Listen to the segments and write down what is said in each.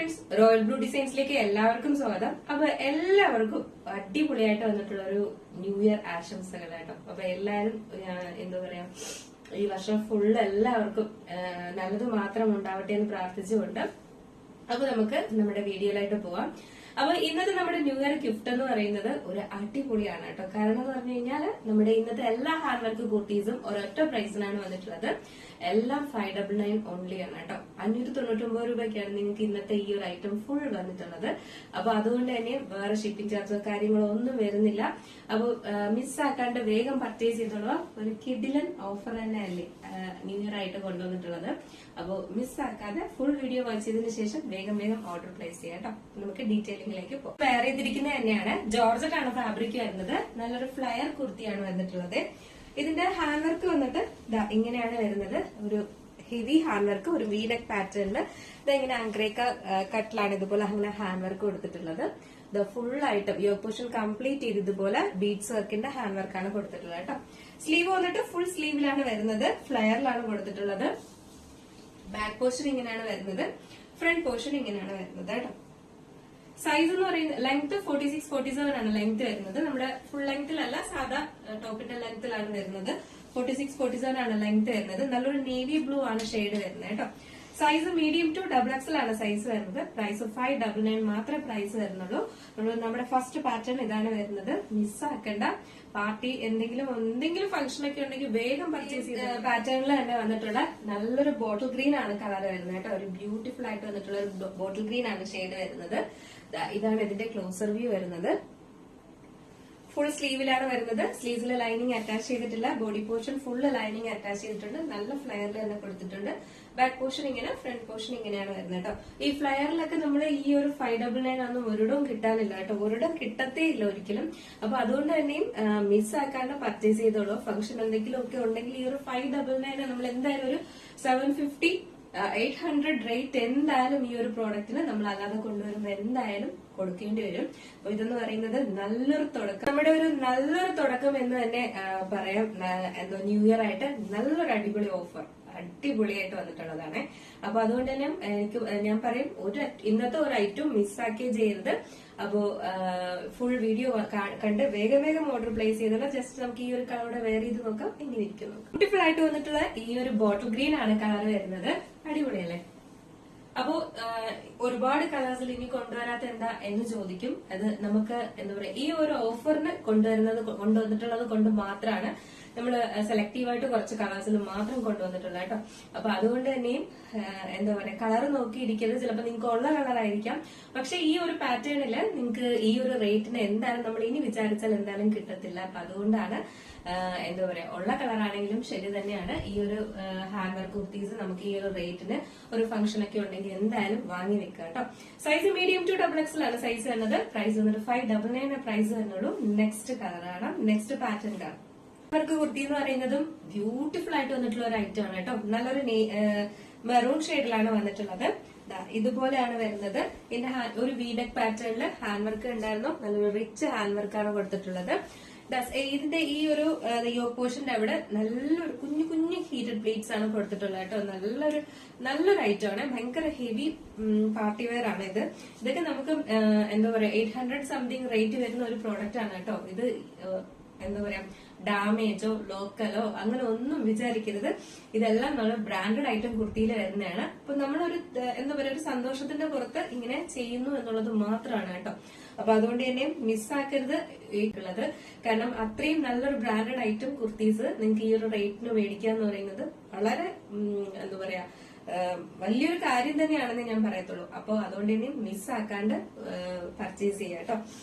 Friends, royal blue ഡിസൈൻസിലേക്ക് എല്ലാവർക്കും സ്വാഗതം. അപ്പൊ എല്ലാവർക്കും അടിപൊളിയായിട്ട് വന്നിട്ടുള്ള ഒരു ന്യൂ ഇയർ ആശംസകളാട്ടോ. അപ്പൊ എല്ലാരും എന്താ പറയാ, ഈ വർഷം ഫുള്ള് എല്ലാവർക്കും നല്ലത് മാത്രം ഉണ്ടാവട്ടെ എന്ന് പ്രാർത്ഥിച്ചുകൊണ്ട് അപ്പൊ നമുക്ക് നമ്മുടെ വീഡിയോയിലായിട്ട് പോവാം. അപ്പൊ ഇന്നത്തെ നമ്മുടെ ന്യൂ ഇയർ ഗിഫ്റ്റ് എന്ന് പറയുന്നത് ഒരു അടിപൊളിയാണ് കേട്ടോ. കാരണം എന്ന് പറഞ്ഞു കഴിഞ്ഞാൽ നമ്മുടെ ഇന്നത്തെ എല്ലാ ഹാൻഡ് വർക്ക് കുർത്തീസും ഒരൊറ്റ പ്രൈസിനാണ് വന്നിട്ടുള്ളത്. എല്ലാം 599 ഓൺലി ആണ് കേട്ടോ. 599 രൂപയ്ക്കാണ് നിങ്ങൾക്ക് ഇന്നത്തെ ഈ ഒരു ഐറ്റം ഫുൾ വന്നിട്ടുള്ളത്. അപ്പൊ അതുകൊണ്ട് തന്നെ വേറെ ഷിപ്പിംഗ് ചാർജോ കാര്യങ്ങളോ ഒന്നും വരുന്നില്ല. അപ്പൊ മിസ്സാക്കാണ്ട് വേഗം പർച്ചേസ് ചെയ്തോളുക. ഒരു കിഡിലൻ ഓഫർ തന്നെ അല്ലേ ന്യൂ ഇയർ ആയിട്ട് കൊണ്ടുവന്നിട്ടുള്ളത്. അപ്പൊ മിസ്സാക്കാതെ ഫുൾ വീഡിയോ വാച്ച് ചെയ്തതിനു ശേഷം വേഗം ഓർഡർ പ്ലേസ് ചെയ്യാം കേട്ടോ. നമുക്ക് ഡീറ്റെയിലിംഗിലേക്ക് പോകാം. വെയർ ചെയ്തിരിക്കുന്നത് തന്നെയാണ്, ജോർജറ്റ് ആണ് ഫാബ്രിക് വരുന്നത്. നല്ലൊരു ഫ്ലയർ കുർത്തിയാണ് വന്നിട്ടുള്ളത്. ഇതിന്റെ ഹാൻഡ് വർക്ക് വന്നിട്ട് ഇങ്ങനെയാണ് വരുന്നത്. ഒരു ഹെവി ഹാൻഡ് വർക്ക്, ഒരു വി നെക്ക് പാറ്റേണില് ഇങ്ങനെ ആംഗ്രേക്ക കട്ടിലാണ് ഇതുപോലെ അങ്ങനെ ഹാൻഡ് വർക്ക് കൊടുത്തിട്ടുള്ളത്. ഇത് ഫുൾ ആയിട്ട് യോക്ക് പോർഷൻ കംപ്ലീറ്റ് ചെയ്ത് ഇതുപോലെ ബീഡ്സ് വർക്കിന്റെ ഹാൻഡ് വർക്കാണ് കൊടുത്തിട്ടുള്ളത് കേട്ടോ. സ്ലീവ് വന്നിട്ട് ഫുൾ സ്ലീവിലാണ് വരുന്നത്, ഫ്ലയറിലാണ് കൊടുത്തിട്ടുള്ളത്. ബാക്ക് പോർഷൻ ഇങ്ങനെയാണ് വരുന്നത്, ഫ്രണ്ട് പോർഷൻ ഇങ്ങനെയാണ് വരുന്നത് കേട്ടോ. സൈസ് എന്ന് പറയുന്നത് ലെങ്ത് 46-47 ആണ് ലെങ്ത് വരുന്നത്. നമ്മുടെ ഫുൾ ലെങ്തിലല്ല, സാധാ ടോപ്പിന്റെ ലെങ്തിലാണ് വരുന്നത്. 46-47 ആണ് ലെങ്ത് വരുന്നത്. നല്ലൊരു നേവി ബ്ലൂ ആണ് ഷെയ്ഡ് വരുന്നത് കേട്ടോ. സൈസ് മീഡിയം ടു XXL ആണ് സൈസ് വരുന്നത്. പ്രൈസ് 599 മാത്രമേ പ്രൈസ് വരുന്നുള്ളൂ. നമ്മുടെ ഫസ്റ്റ് പാറ്റേൺ ഇതാണ് വരുന്നത്. മിസ്സാക്കേണ്ട. പാർട്ടി എന്തെങ്കിലും ഫംഗ്ഷൻ ഒക്കെ ഉണ്ടെങ്കിൽ വേഗം പർച്ചേസ് ചെയ്ത പാറ്റേണിൽ തന്നെ വന്നിട്ടുള്ള നല്ലൊരു ബോട്ടിൽ ഗ്രീൻ ആണ് കളർ വരുന്നത് കേട്ടോ. ഒരു ബ്യൂട്ടിഫുൾ ആയിട്ട് വന്നിട്ടുള്ള ഒരു ബോട്ടിൽ ഗ്രീൻ ആണ് ഷെയ്ഡ് വരുന്നത്. ഇതാണ് ഇതിന്റെ ക്ലോസർ വ്യൂ വരുന്നത്. ഫുൾ സ്ലീവിലാണ് വരുന്നത്. സ്ലീവ്സിൽ ലൈനിങ് അറ്റാച്ച് ചെയ്തിട്ടില്ല. Body portion full lining attach ചെയ്തിട്ടുണ്ട്. നല്ല ഫ്ലയറിൽ തന്നെ കൊടുത്തിട്ടുണ്ട്. ബാക്ക് പോർഷൻ ഇങ്ങനെ, ഫ്രണ്ട് പോർഷൻ ഇങ്ങനെയാണ് വരുന്നത് കേട്ടോ. ഈ ഫ്ലയറിലൊക്കെ നമ്മൾ ഈ ഒരു 599 ഒന്നും ഒരിടവും കിട്ടാനില്ല കേട്ടോ. ഒരിടം കിട്ടത്തേ ഇല്ല ഒരിക്കലും. അപ്പൊ അതുകൊണ്ട് തന്നെയും മിസ്സാക്കാണ്ട് പർച്ചേസ് ചെയ്തോളൂ. ഫംഗ്ഷൻ എന്തെങ്കിലും ഒക്കെ ഉണ്ടെങ്കിൽ ഈ ഒരു 599 നമ്മൾ എന്തായാലും ഒരു 750-800 റേറ്റ് എന്തായാലും ഈ ഒരു പ്രോഡക്റ്റിന് നമ്മൾ അല്ലാതെ കൊണ്ടുവരുമ്പോൾ എന്തായാലും കൊടുക്കേണ്ടി വരും. അപ്പൊ ഇതെന്ന് പറയുന്നത് നല്ലൊരു തുടക്കം, നമ്മുടെ ഒരു നല്ലൊരു തുടക്കം എന്ന് തന്നെ പറയാം. എന്തോ ന്യൂ ഇയർ ആയിട്ട് നല്ലൊരു അടിപൊളി ഓഫർ അടിപൊളിയായിട്ട് വന്നിട്ടുള്ളതാണ്. അപ്പൊ അതുകൊണ്ട് തന്നെ ഞാൻ പറയും, ഇന്നത്തെ ഒരു ഐറ്റം മിസ്സാക്കിയേ ചെയ്യരുത്. അപ്പോ ഫുൾ വീഡിയോ കണ്ട് വേഗം ഓർഡർ പ്ലേസ് ചെയ്തത്. ജസ്റ്റ് നമുക്ക് ഈ ഒരു കളറുടെ വെയർ ചെയ്ത് നോക്കാം, എങ്ങനെ ഇരിക്കുന്നു. ബ്യൂട്ടിഫുൾ ആയിട്ട് വന്നിട്ടുള്ള ഈ ഒരു ബോട്ടിൽ ഗ്രീൻ ആണ് കളർ വരുന്നത്. അടിപൊളിയല്ലേ? അപ്പോ ഒരുപാട് കളേഴ്സിൽ ഇനി കൊണ്ടുവരാത്ത എന്താ എന്ന് ചോദിക്കും. അത് നമുക്ക് എന്താ പറയാ, ഈ ഒരു ഓഫറിന് കൊണ്ടുവന്നിട്ടുള്ളത് കൊണ്ട് മാത്രമാണ് നമ്മൾ സെലക്റ്റീവായിട്ട് കുറച്ച് കളേഴ്സിൽ മാത്രം കൊണ്ടുവന്നിട്ടുള്ളത് കേട്ടോ. അപ്പൊ അതുകൊണ്ട് തന്നെയും എന്താ പറയാ, കളർ നോക്കിയിരിക്കരുത്. ചിലപ്പോൾ നിങ്ങൾക്ക് ഉള്ള കളറായിരിക്കാം, പക്ഷെ ഈ ഒരു പാറ്റേണില് നിങ്ങൾക്ക് ഈ ഒരു റേറ്റിന് എന്തായാലും നമ്മൾ ഇനി വിചാരിച്ചാൽ എന്തായാലും കിട്ടത്തില്ല. അപ്പൊ അതുകൊണ്ടാണ് എന്താ പറയാ, ഉള്ള കളറാണെങ്കിലും ശരി തന്നെയാണ്. ഈ ഒരു ഹാൻഡ് വർക്ക് കുർത്തീസ് നമുക്ക് ഈ ഒരു റേറ്റിന് ഒരു ഫംഗ്ഷൻ ഒക്കെ ഉണ്ടെങ്കിൽ എന്തായാലും വാങ്ങി വെക്കുക കേട്ടോ. സൈസ് മീഡിയം ടു XXL ആണ് സൈസ് വരുന്നത്. പ്രൈസ് വന്നിട്ട് 599 പ്രൈസ് വരുന്നുള്ളൂ. നെക്സ്റ്റ് കളറാണ്, നെക്സ്റ്റ് പാറ്റേൺ ആണ്. വർക്ക് കുർത്തി എന്ന് പറയുന്നതും ബ്യൂട്ടിഫുൾ ആയിട്ട് വന്നിട്ടുള്ള ഒരു ഐറ്റം ആണ് കേട്ടോ. നല്ലൊരു മെറൂൺ ഷെയ്ഡിലാണ് വന്നിട്ടുള്ളത്. ഇതുപോലെയാണ് വരുന്നത്. ഇതിന്റെ ഒരു വീഡക് പാറ്റേണില് ഹാൻഡ് വർക്ക് ഉണ്ടായിരുന്നു. നല്ലൊരു റിച്ച് ഹാൻഡ് വർക്കാണ് കൊടുത്തിട്ടുള്ളത്. ഇതിന്റെ ഈ ഒരു യോക്ക് പോർഷന്റെ അവിടെ നല്ലൊരു കുഞ്ഞു ഹീറ്റഡ് പ്ലേറ്റ്സ് ആണ് കൊടുത്തിട്ടുള്ളത് കേട്ടോ. നല്ലൊരു ഐറ്റം ആണ്. ഭയങ്കര ഹെവി പാർട്ടി വെയർ ആണ് ഇത്. ഇതൊക്കെ നമുക്ക് എന്താ പറയാ 800 സംതിങ് റേറ്റ് വരുന്ന ഒരു പ്രോഡക്റ്റ് ആണ് കേട്ടോ. ഇത് എന്താ പറയാ, ഡാമേജോ ലോക്കലോ അങ്ങനെ ഒന്നും വിചാരിക്കരുത്. ഇതെല്ലാം നമ്മൾ ബ്രാൻഡഡ് ഐറ്റം കുർത്തിയിൽ വരുന്നതാണ്. അപ്പൊ നമ്മളൊരു എന്താ പറയാ, ഒരു സന്തോഷത്തിന്റെ പുറത്ത് ഇങ്ങനെ ചെയ്യുന്നു എന്നുള്ളത് മാത്രമാണ് കേട്ടോ. അപ്പൊ അതുകൊണ്ട് തന്നെ മിസ്സാക്കരുത് ഉള്ളത്. കാരണം അത്രയും നല്ലൊരു ബ്രാൻഡഡ് ഐറ്റം കുർത്തീസ് നിങ്ങൾക്ക് ഈ ഒരു റേറ്റിന് മേടിക്കുക എന്ന് പറയുന്നത് വളരെ എന്താ പറയാ, വലിയൊരു കാര്യം തന്നെയാണെന്ന് ഞാൻ പറയത്തുള്ളൂ. അപ്പൊ അതുകൊണ്ട് തന്നെ മിസ്സാക്കാണ്ട് പർച്ചേസ് ചെയ്യാം കേട്ടോ.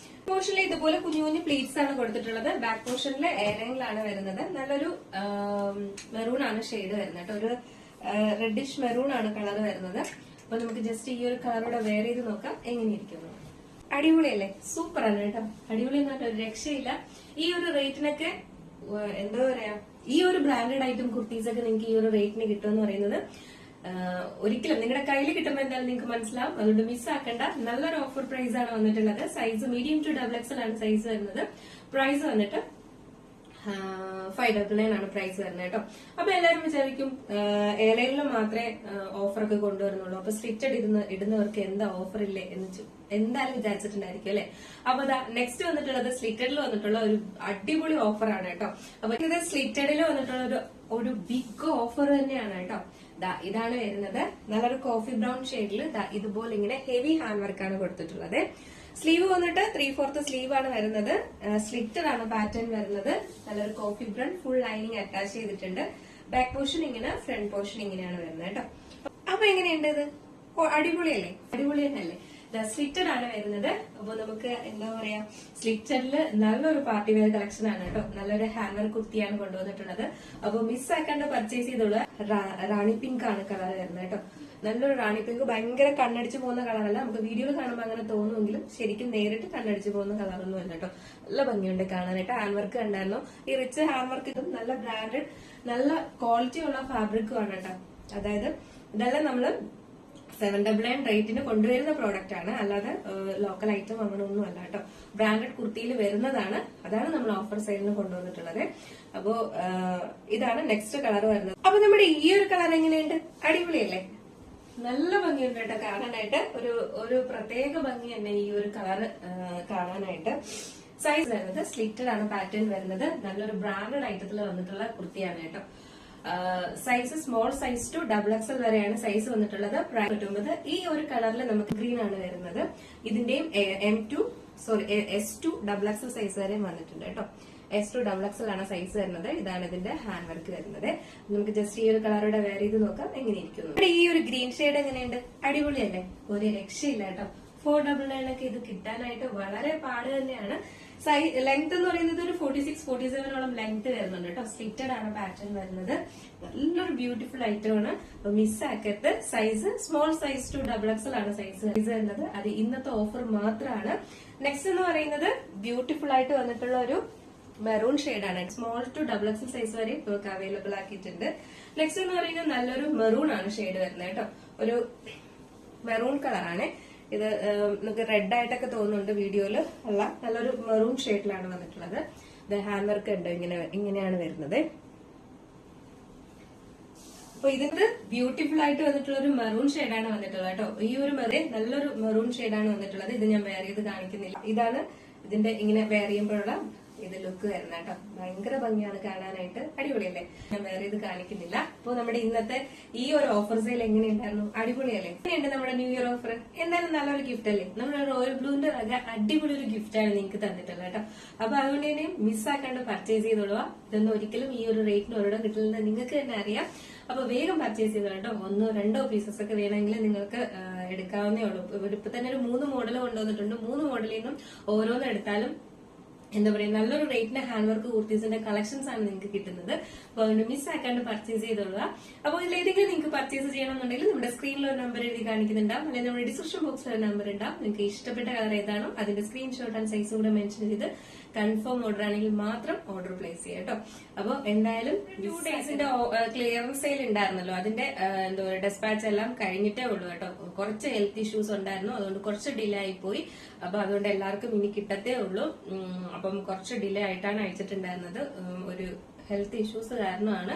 പോർഷനിൽ ഇതുപോലെ കുഞ്ഞു പ്ലേറ്റ്സ് ആണ് കൊടുത്തിട്ടുള്ളത്. ബാക്ക് പോർഷനിൽ എയറിംഗിലാണ് വരുന്നത്. നല്ലൊരു മെറൂൺ ആണ് ഷെയ്ഡ് വരുന്നത് കേട്ടോ. ഒരു റെഡിഷ് മെറൂൺ ആണ് കളർ വരുന്നത്. അപ്പൊ നമുക്ക് ജസ്റ്റ് ഈ ഒരു കളറോടെ വെയർ ചെയ്ത് നോക്കാം എങ്ങനെയിരിക്കുന്നു. അടിപൊളിയല്ലേ? സൂപ്പർ ആണ് കേട്ടോ. അടിപൊളി എന്ന് പറഞ്ഞാൽ ഒരു രക്ഷയില്ല. ഈ ഒരു റേറ്റിനൊക്കെ എന്താ പറയാ, ഈ ഒരു ബ്രാൻഡഡ് ഐറ്റം കുർത്തീസ് ഒക്കെ നിങ്ങൾക്ക് ഈ ഒരു റേറ്റിന് കിട്ടുമെന്ന് പറയുന്നത് ഒരിക്കലും നിങ്ങളുടെ കയ്യിൽ കിട്ടുമ്പോൾ എന്തായാലും നിങ്ങൾക്ക് മനസ്സിലാവും. അതുകൊണ്ട് മിസ്സാക്കണ്ട. നല്ലൊരു ഓഫർ പ്രൈസ് ആണ് വന്നിട്ടുള്ളത്. സൈസ് മീഡിയം ടു XXL ആണ് സൈസ് വരുന്നത്. പ്രൈസ് വന്നിട്ട് 599 ആണ് പ്രൈസ് വരുന്നത് കേട്ടോ. അപ്പൊ എല്ലാവരും വിചാരിക്കും എയർലൈനിൽ മാത്രമേ ഓഫറൊക്കെ കൊണ്ടുവരുന്നുള്ളൂ, അപ്പൊ സ്ട്രിക്റ്റഡ് ഇടുന്നവർക്ക് എന്താ ഓഫർ ഇല്ലേ എന്ന് എന്തായാലും വിചാരിച്ചിട്ടുണ്ടായിരിക്കും അല്ലെ. അപ്പൊ നെക്സ്റ്റ് വന്നിട്ടുള്ളത് സ്ലിറ്റഡിൽ വന്നിട്ടുള്ള ഒരു അടിപൊളി ഓഫറാണ് കേട്ടോ. അപ്പൊ ഇത് സ്ലിറ്റഡിൽ വന്നിട്ടുള്ള ഒരു ബിഗ് ഓഫർ തന്നെയാണ് കേട്ടോ. ഇതാണ് വരുന്നത്, നല്ലൊരു കോഫി ബ്രൗൺ ഷെയ്ഡിൽ ഇതുപോലെ ഇങ്ങനെ ഹെവി ഹാൻഡ് വർക്കാണ് കൊടുത്തിട്ടുള്ളത്. സ്ലീവ് വന്നിട്ട് 3/4 സ്ലീവ് ആണ് വരുന്നത്. സ്ലിറ്റഡ് ആണ് പാറ്റേൺ വരുന്നത്. നല്ലൊരു coffee brown full lining attach ചെയ്തിട്ടുണ്ട്. ബാക്ക് പോർഷൻ ഇങ്ങനെ, ഫ്രണ്ട് പോർഷൻ ഇങ്ങനെയാണ് വരുന്നത് കേട്ടോ. അപ്പൊ എങ്ങനെയുണ്ട് ഇത്? അടിപൊളിയല്ലേ? അടിപൊളി തന്നെയല്ലേ? സ്ലിറ്റഡ് ആണ് വരുന്നത്. അപ്പൊ നമുക്ക് എന്താ പറയാ, സ്ലിറ്റഡില് നല്ലൊരു പാർട്ടി വെയർ കളക്ഷൻ ആണ് കേട്ടോ. നല്ലൊരു ഹാൻഡ് വർക്ക് കുർത്തിയാണ് കൊണ്ടുവന്നിട്ടുള്ളത്. അപ്പൊ മിസ് ആക്കാണ്ട് പർച്ചേസ് ചെയ്തോളൂ. റാണി പിങ്ക് ആണ് കളർ വരുന്നത് കേട്ടോ. നല്ലൊരു റാണി പിങ്ക്, ഭയങ്കര കണ്ണടിച്ചു പോകുന്ന കളറല്ല. നമുക്ക് വീഡിയോയിൽ കാണുമ്പോൾ അങ്ങനെ തോന്നുമെങ്കിലും ശരിക്കും നേരിട്ട് കണ്ണടിച്ചു പോകുന്ന കളറൊന്നും അല്ല കേട്ടോ. നല്ല ഭംഗിയുണ്ട് കാണാനായിട്ട്. ഹാൻഡ് വർക്ക് കണ്ടായിരുന്നു. ഈ റിച്ച് ഹാൻഡ് വർക്ക് ഇതും നല്ല ബ്രാൻഡഡ്, നല്ല ക്വാളിറ്റി ഉള്ള ഫാബ്രിക്കും ആണ് കേട്ടോ. അതായത് ഇതെല്ലാം നമ്മള് 799 റേറ്റിന് കൊണ്ടുവരുന്ന പ്രോഡക്റ്റ് ആണ്, അല്ലാതെ ലോക്കൽ ഐറ്റം അങ്ങനെ ഒന്നും അല്ല കേട്ടോ. ബ്രാൻഡഡ് കുർത്തിയിൽ വരുന്നതാണ്. അതാണ് നമ്മൾ ഓഫർ സെയിലിന് കൊണ്ടുവന്നിട്ടുള്ളത്. അപ്പോ ഇതാണ് നെക്സ്റ്റ് കളർ വരുന്നത്. അപ്പൊ നമ്മുടെ ഈ ഒരു കളർ എങ്ങനെയുണ്ട്? അടിപൊളിയല്ലേ? നല്ല ഭംഗിയുണ്ട് കേട്ടോ കാണാനായിട്ട്. ഒരു പ്രത്യേക ഭംഗി തന്നെ ഈ ഒരു കളർ കാണാനായിട്ട്. സൈസ് വരുന്നത് സ്ലിറ്റഡ് ആണ് പാറ്റേൺ വരുന്നത്. നല്ലൊരു ബ്രാൻഡഡ് ഐറ്റത്തിൽ വന്നിട്ടുള്ള കുർത്തിയാണ് കേട്ടോ. Size small size to XXL വരെയാണ് സൈസ് വന്നിട്ടുള്ളത്. പറ്റുന്നത് ഈ ഒരു കളറിൽ നമുക്ക് ഗ്രീൻ ആണ് വരുന്നത്. ഇതിന്റെയും S2 XXL സൈസ് വരെയും വന്നിട്ടുണ്ട് കേട്ടോ. S2 XXL ആണ് സൈസ് വരുന്നത്. ഇതാണ് ഇതിന്റെ ഹാൻഡ് വർക്ക് വരുന്നത്. നമുക്ക് ജസ്റ്റ് ഈ ഒരു കളറോടെ വെയർ ചെയ്ത് നോക്കാം എങ്ങനെയിരിക്കുന്നു. ഈ ഒരു ഗ്രീൻ ഷെയ്ഡ് എങ്ങനെയുണ്ട്? അടിപൊളിയല്ലേ? ഒരു രക്ഷയില്ല കേട്ടോ. 499 ഒക്കെ ഇത് കിട്ടാനായിട്ട് വളരെ പാട് തന്നെയാണ്. ലെങ്ത് എന്ന് പറയുന്നത് ഒരു 46-47 ലെങ്ത് വരുന്നുണ്ട് കേട്ടോ. സ്ലിറ്റഡ് ആണ് പാറ്റേൺ വരുന്നത്. നല്ലൊരു ബ്യൂട്ടിഫുൾ ഐറ്റം ആണ്. മിസ്സാക്കരുത്. Size small size to XXL ആണ് സൈസ് വരുന്നത്. അത് ഇന്നത്തെ ഓഫർ മാത്രമാണ്. നെക്സ്റ്റ് എന്ന് പറയുന്നത് ബ്യൂട്ടിഫുൾ ആയിട്ട് വന്നിട്ടുള്ള ഒരു മെറൂൺ ഷെയ്ഡാണ്. സ്മോൾ ടു XXL സൈസ് വരെ നമുക്ക് അവൈലബിൾ ആക്കിയിട്ടുണ്ട്. നെക്സ്റ്റ് എന്ന് പറയുന്നത് നല്ലൊരു മെറൂൺ ആണ് ഷെയ്ഡ് വരുന്നത് കേട്ടോ. ഒരു മെറൂൺ കളറാണ് ഇത്. നമുക്ക് റെഡ് ആയിട്ടൊക്കെ തോന്നുന്നുണ്ട് വീഡിയോയില്, അല്ല, നല്ലൊരു മെറൂൺ ഷെയ്ഡിലാണ് വന്നിട്ടുള്ളത്. ഇത് ഹാൻഡ് വർക്ക് ഉണ്ട്, ഇങ്ങനെയാണ് വരുന്നത്. അപ്പൊ ഇതിന് ബ്യൂട്ടിഫുൾ ആയിട്ട് വന്നിട്ടുള്ള ഒരു മെറൂൺ ഷെയ്ഡാണ് വന്നിട്ടുള്ളത് കേട്ടോ. ഈ ഒരു നല്ലൊരു മെറൂൺ ഷെയ്ഡാണ് വന്നിട്ടുള്ളത്. ഇത് ഞാൻ വെയർ ചെയ്ത് കാണിക്കുന്നില്ല. ഇതാണ് ഇതിന്റെ ഇങ്ങനെ വെയർ ചെയ്യുമ്പോഴുള്ള ഇത് ലുക്ക് വരുന്നത് കേട്ടോ. ഭയങ്കര ഭംഗിയാണ് കാണാനായിട്ട്. അടിപൊളിയല്ലേ? ഞാൻ വേറെ ഇത് കാണിക്കുന്നില്ല. അപ്പൊ നമ്മുടെ ഇന്നത്തെ ഈ ഒരു ഓഫർ സെയിൽ എങ്ങനെയുണ്ടായിരുന്നു? അടിപൊളിയല്ലേ? എങ്ങനെയുണ്ട് നമ്മുടെ ന്യൂ ഇയർ ഓഫർ? എന്തായാലും നല്ലൊരു ഗിഫ്റ്റ് അല്ലേ? നമ്മുടെ റോയൽ ബ്ലൂവിന്റെ അടിപൊളി ഒരു ഗിഫ്റ്റ് ആണ് നിങ്ങൾക്ക് തന്നിട്ടുള്ളത് കേട്ടോ. അപ്പൊ അതുകൊണ്ട് തന്നെ മിസ്സാക്കാണ്ട് പർച്ചേസ് ചെയ്തോളുക. ഇതൊന്നും ഒരിക്കലും ഈ ഒരു റേറ്റിന് ഒരിടം കിട്ടില്ലെന്ന് നിങ്ങൾക്ക് തന്നെ അറിയാം. അപ്പൊ വേഗം പർച്ചേസ് ചെയ്തോളൂ കേട്ടോ. 1-2 പീസസ് ഒക്കെ വേണമെങ്കിൽ നിങ്ങൾക്ക് എടുക്കാവുന്നേ ഉള്ളൂ. ഇപ്പൊ തന്നെ ഒരു 3 മോഡൽ കൊണ്ടുവന്നിട്ടുണ്ട്. 3 മോഡലിൽ നിന്നും ഓരോന്നും എടുത്താലും എന്താ പറയാ, നല്ലൊരു റേറ്റിന് ഹാൻഡ് വർക്ക് കുർത്തീസിന്റെ കളക്ഷൻസ് ആണ് നിങ്ങൾക്ക് കിട്ടുന്നത്. അപ്പൊ അതുകൊണ്ട് മിസ്സാക്കാണ്ട് പർച്ചേസ് ചെയ്തോളുക. അപ്പോൾ ഇതിലേതെങ്കിലും നിങ്ങൾക്ക് പർച്ചേസ് ചെയ്യണമെന്നുണ്ടെങ്കിൽ നമ്മുടെ സ്ക്രീനിൽ ഒരു നമ്പർ എഴുതി കാണിക്കുന്നുണ്ടാവും, അല്ലെങ്കിൽ നമ്മുടെ ഡിസ്ക്രിപ്ഷൻ ബോക്സിൽ ഒരു നമ്പർ ഉണ്ടാവും. നിങ്ങൾക്ക് ഇഷ്ടപ്പെട്ട കളർ ഏതാണോ അതിന്റെ സ്ക്രീൻഷോട്ട് ആൻഡ് സൈസും കൂടെ മെൻഷൻ ചെയ്ത് കൺഫേം ഓർഡർ ആണെങ്കിൽ മാത്രം ഓർഡർ പ്ലേസ് ചെയ്യാം കേട്ടോ. അപ്പൊ എന്തായാലും 2 ഡേയ്സിന്റെ ക്ലിയറൻസ് സെയിൽ ഉണ്ടായിരുന്നല്ലോ, അതിന്റെ എന്താ പറയുക ഡെസ്പാച്ച് എല്ലാം കഴിഞ്ഞിട്ടേ ഉള്ളൂ കേട്ടോ. കുറച്ച് ഹെൽത്ത് ഇഷ്യൂസ് ഉണ്ടായിരുന്നു, അതുകൊണ്ട് കുറച്ച് ഡിലേ ആയി പോയി. അപ്പൊ അതുകൊണ്ട് എല്ലാവർക്കും ഇനി കിട്ടത്തേ ഉള്ളൂ. അപ്പം കുറച്ച് ഡിലേ ആയിട്ടാണ് അയച്ചിട്ടുണ്ടായിരുന്നത്. ഒരു ഹെൽത്ത് ഇഷ്യൂസ് കാരണമാണ്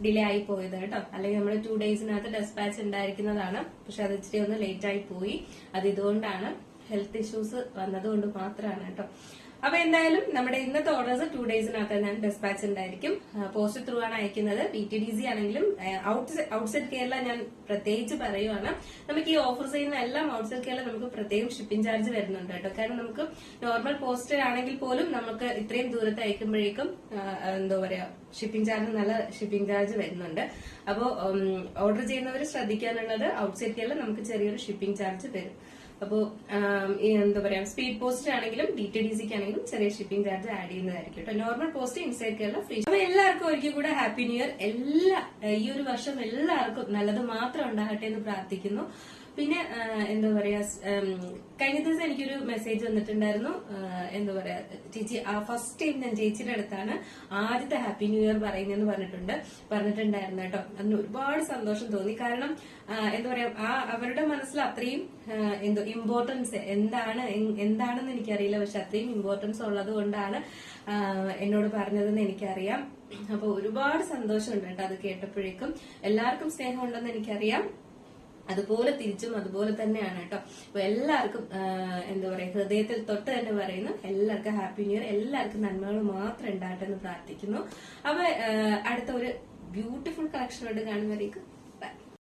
ഡിലേ ആയി പോയത് കേട്ടോ. അല്ലെങ്കിൽ നമ്മൾ 2 ഡേയ്സിനകത്ത് ഡെസ്പാച്ച് ഉണ്ടായിരിക്കുന്നതാണ്. പക്ഷെ അത് ഇച്ചിരി ഒന്ന് ലേറ്റ് ആയി പോയി. അത് ഇതുകൊണ്ടാണ്, ഹെൽത്ത് ഇഷ്യൂസ് വന്നതുകൊണ്ട് മാത്രമാണ് കേട്ടോ. അപ്പൊ എന്തായാലും നമ്മുടെ ഇന്നത്തെ ഓർഡേഴ്സ് 2 ഡേയ്സിനകത്ത് ഞാൻ ഡെസ്പാച്ച് ഉണ്ടായിരിക്കും. പോസ്റ്റ് ത്രൂ ആണ് അയക്കുന്നത്. PTDC ആണെങ്കിലും ഔട്ട്സൈഡ് കേരള ഞാൻ പ്രത്യേകിച്ച് പറയുവാണ്. നമുക്ക് ഈ ഓഫർ ചെയ്യുന്ന എല്ലാം ഔട്ട്സൈഡ് കേരള നമുക്ക് പ്രത്യേകം ഷിപ്പിംഗ് ചാർജ് വരുന്നുണ്ട് കേട്ടോ. കാരണം നമുക്ക് നോർമൽ പോസ്റ്റ് ആണെങ്കിൽ പോലും നമുക്ക് ഇത്രയും ദൂരത്ത് അയക്കുമ്പോഴേക്കും എന്താ പറയാ ഷിപ്പിംഗ് ചാർജ്, നല്ല ഷിപ്പിംഗ് ചാർജ് വരുന്നുണ്ട്. അപ്പോൾ ഓർഡർ ചെയ്യുന്നവർ ശ്രദ്ധിക്കാനുള്ളത് ഔട്ട്സൈഡ് കേരള നമുക്ക് ചെറിയൊരു ഷിപ്പിംഗ് ചാർജ് വരും. അപ്പോ എന്താ പറയാ സ്പീഡ് പോസ്റ്റ് ആണെങ്കിലും DTDCക്ക് ആണെങ്കിലും ചെറിയ ഷിപ്പിംഗ് ചാർജ് ആഡ് ചെയ്യുന്നതായിരിക്കും കേട്ടോ. Normal post inside Kerala free. അപ്പൊ എല്ലാവർക്കും ഒരിക്കൽ കൂടെ ഹാപ്പി ന്യൂ ഇയർ. ഈ ഒരു വർഷം എല്ലാവർക്കും നല്ലത് മാത്രം ഉണ്ടാകട്ടെ എന്ന് പ്രാർത്ഥിക്കുന്നു. പിന്നെ എന്താ പറയാ, കഴിഞ്ഞ ദിവസം എനിക്കൊരു മെസ്സേജ് വന്നിട്ടുണ്ടായിരുന്നു. എന്താ പറയാ, ചേച്ചി ഫസ്റ്റ് ടൈം ഞാൻ ചേച്ചിയുടെ അടുത്താണ് ആദ്യത്തെ ഹാപ്പി ന്യൂ ഇയർ പറയുന്നതെന്ന് പറഞ്ഞിട്ടുണ്ടായിരുന്നു കേട്ടോ. അതിന് ഒരുപാട് സന്തോഷം തോന്നി. കാരണം എന്താ പറയാ, അവരുടെ മനസ്സിൽ അത്രയും എന്തോ ഇമ്പോർട്ടൻസ് എന്താണെന്ന് എനിക്കറിയില്ല, പക്ഷെ അത്രയും ഇമ്പോർട്ടൻസ് ഉള്ളത് കൊണ്ടാണ് എന്നോട് പറഞ്ഞതെന്ന് എനിക്കറിയാം. അപ്പൊ ഒരുപാട് സന്തോഷമുണ്ട് കേട്ടോ അത് കേട്ടപ്പോഴേക്കും. എല്ലാവർക്കും സ്നേഹമുണ്ടെന്ന് എനിക്കറിയാം, അതുപോലെ തിരിച്ചും അതുപോലെ തന്നെയാണ് കേട്ടോ. അപ്പൊ എല്ലാവർക്കും എന്താ പറയാ, ഹൃദയത്തിൽ തൊട്ട് തന്നെ പറയുന്നു, എല്ലാവർക്കും ഹാപ്പി ന്യൂ ഇയർ, എല്ലാവർക്കും നന്മകൾ മാത്രം ഉണ്ടാകട്ടെ എന്ന് പ്രാർത്ഥിക്കുന്നു. അപ്പൊ അടുത്ത ഒരു ബ്യൂട്ടിഫുൾ കളക്ഷനോട് കാണുമ്പോഴേക്കും